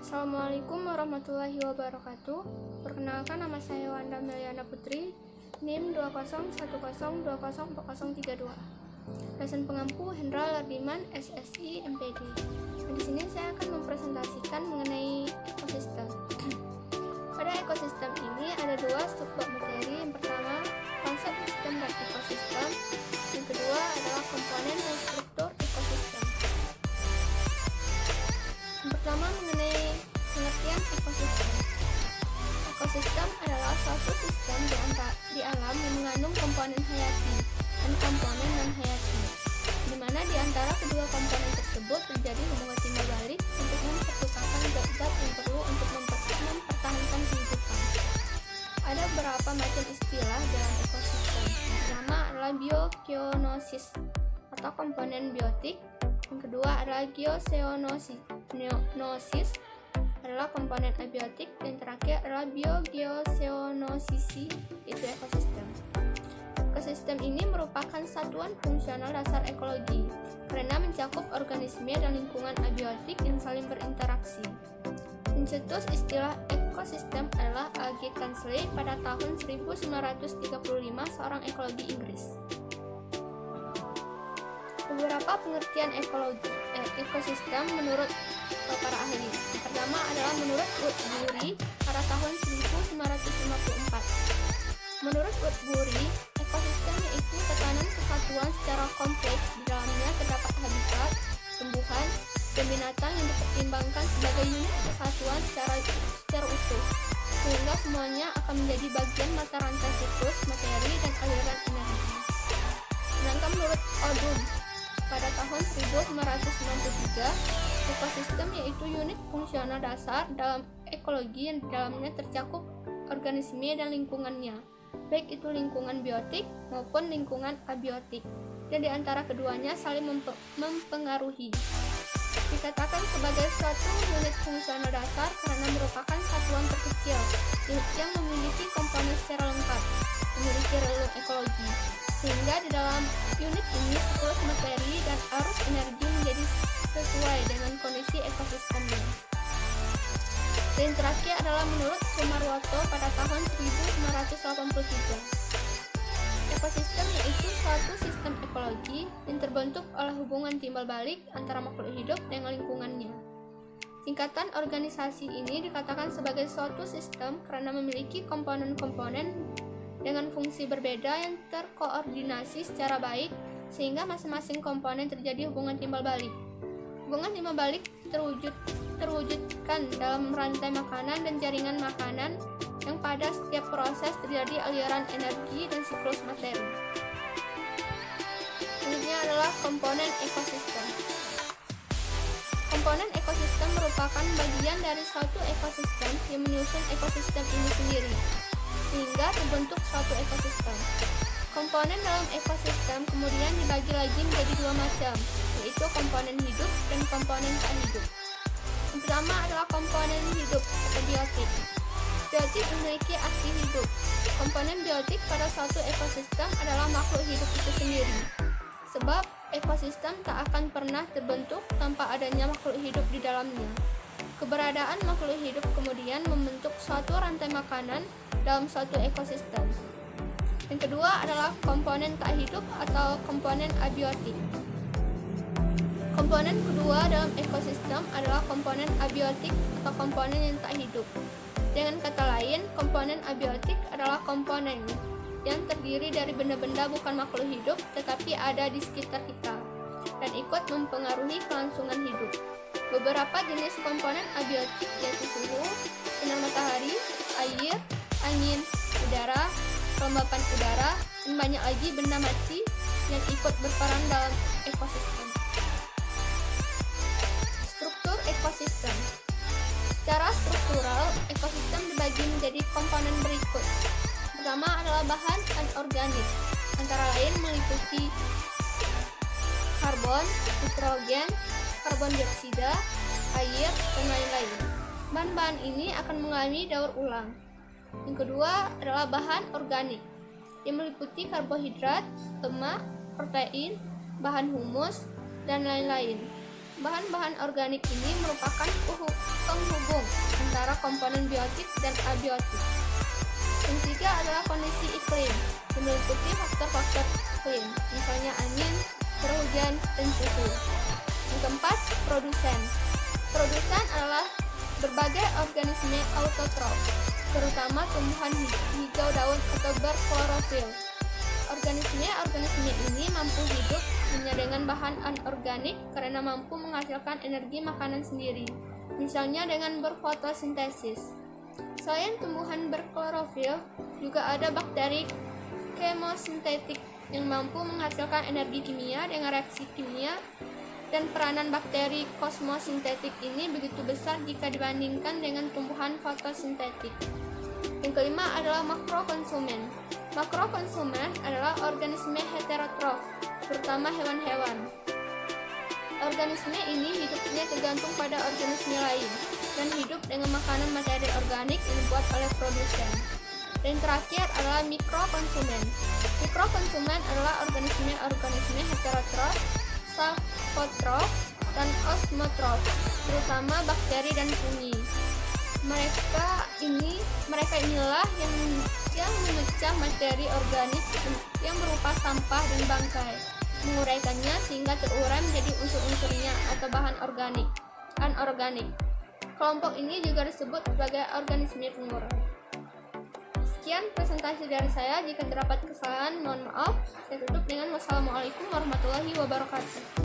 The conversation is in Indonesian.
Assalamualaikum warahmatullahi wabarakatuh. Perkenalkan, nama saya Wanda Meliana Putri, NIM 20102020432. Dosen pengampu Hendra Lardiman, SSI, MPD. Di sini saya akan mempresentasikan mengenai ekosistem. Pada ekosistem ini ada dua subbab materi. Yang pertama, konsep sistem dan ekosistem. Yang kedua adalah komponen dan struktur ekosistem. Yang pertama, mengenai pengertian ekosistem. Ekosistem adalah suatu sistem di alam yang mengandung komponen hayati dan komponen non-hayati, di mana di antara kedua komponen tersebut terjadi hubungan timbal balik untuk mempertukarkan zat-zat yang perlu untuk mempertahankan kehidupan. Ada beberapa macam istilah dalam ekosistem. Yang pertama adalah biogeonosis atau komponen biotik. Yang kedua adalah geoseonosis adalah komponen abiotik, dan terakhir adalah biogeoseonosisi, yaitu ekosistem. Ekosistem ini merupakan satuan fungsional dasar ekologi karena mencakup organisme dan lingkungan abiotik yang saling berinteraksi. Pencetus istilah ekosistem adalah A.G. Kansley pada tahun 1935, seorang ekologi Inggris. Beberapa pengertian ekosistem menurut para ahli. Yang pertama adalah menurut Woodbury pada tahun 1954. Menurut Woodbury, ekosistem yaitu tatanan kesatuan secara kompleks di dalamnya terdapat habitat, tumbuhan, dan binatang yang dipertimbangkan sebagai unit kesatuan secara utuh, sehingga semuanya akan menjadi bagian mata rantai siklus materi dan aliran energi. Sedangkan menurut Odum pada tahun 1993, ekosistem yaitu unit fungsional dasar dalam ekologi yang di dalamnya tercakup organisme dan lingkungannya, baik itu lingkungan biotik maupun lingkungan abiotik, dan di antara keduanya saling mempengaruhi. Dikatakan sebagai suatu unit fungsional dasar karena merupakan satuan terkecil yang memiliki komponen secara lengkap, memiliki relung ekologi, sehingga di dalam unit ini siklus materi dan arus energi menjadi sesuai dengan kondisi ekosistemnya. Dan terakhir adalah menurut Sumarwoto pada tahun 1983. Ekosistem yaitu suatu sistem ekologi yang terbentuk oleh hubungan timbal balik antara makhluk hidup dengan lingkungannya. Singkatan organisasi ini dikatakan sebagai suatu sistem karena memiliki komponen-komponen dengan fungsi berbeda yang terkoordinasi secara baik, sehingga masing-masing komponen terjadi hubungan timbal balik. Hubungan timbal balik terwujudkan dalam rantai makanan dan jaringan makanan yang pada setiap proses terjadi aliran energi dan siklus materi. Selanjutnya adalah komponen ekosistem. Komponen ekosistem merupakan bagian dari suatu ekosistem yang menyusun ekosistem ini sendiri, sehingga terbentuk suatu ekosistem. Komponen dalam ekosistem kemudian dibagi lagi menjadi dua macam, yaitu komponen hidup dan komponen tak hidup. Yang pertama adalah komponen hidup atau biotik. Biotik memiliki aksi hidup. Komponen biotik pada suatu ekosistem adalah makhluk hidup itu sendiri, sebab ekosistem tak akan pernah terbentuk tanpa adanya makhluk hidup di dalamnya. Keberadaan makhluk hidup kemudian membentuk suatu rantai makanan dalam suatu ekosistem. Yang kedua adalah komponen tak hidup atau komponen abiotik. Komponen kedua dalam ekosistem adalah komponen abiotik atau komponen yang tak hidup. Dengan kata lain, komponen abiotik adalah komponen yang terdiri dari benda-benda bukan makhluk hidup tetapi ada di sekitar kita dan ikut mempengaruhi kelangsungan hidup. Beberapa jenis komponen abiotik yaitu suhu, sinar matahari, air, angin, udara, kelembapan udara, dan banyak lagi benda mati yang ikut berperan dalam ekosistem. Struktur ekosistem. Secara struktural, ekosistem dibagi menjadi komponen berikut. Pertama adalah bahan anorganik, antara lain meliputi karbon, nitrogen, karbon dioksida, air, dan lain-lain. Bahan-bahan ini akan mengalami daur ulang. Yang kedua adalah bahan organik, yang meliputi karbohidrat, lemak, protein, bahan humus, dan lain-lain. Bahan-bahan organik ini merupakan penghubung antara komponen biotik dan abiotik. Yang ketiga adalah kondisi iklim, yang meliputi faktor-faktor iklim, misalnya angin, curah hujan, dan suhu. Yang keempat, produsen. Produsen adalah berbagai organisme autotrof, terutama tumbuhan hijau daun atau berklorofil. Organisme ini mampu hidup hanya dengan bahan anorganik karena mampu menghasilkan energi makanan sendiri, misalnya dengan berfotosintesis. Selain tumbuhan berklorofil, juga ada bakteri kemosintetik yang mampu menghasilkan energi kimia dengan reaksi kimia, dan peranan bakteri kosmosintetik ini begitu besar jika dibandingkan dengan tumbuhan fotosintetik. Yang kelima adalah makrokonsumen. Makrokonsumen adalah organisme heterotrof, terutama hewan-hewan. Organisme ini hidupnya tergantung pada organisme lain dan hidup dengan makanan materi organik yang dibuat oleh produsen. Dan terakhir adalah mikrokonsumen. Mikrokonsumen adalah organisme heterotrof, saprotrof, dan osmotrof, terutama bakteri dan fungi. Mereka inilah yang memecah materi organik yang berupa sampah dan bangkai, menguraikannya sehingga terurai menjadi unsur-unsurnya atau bahan anorganik. Kelompok ini juga disebut sebagai organisme pengurai. Sekian presentasi dari saya. Jika terdapat kesalahan, mohon maaf. Saya tutup dengan wassalamualaikum warahmatullahi wabarakatuh.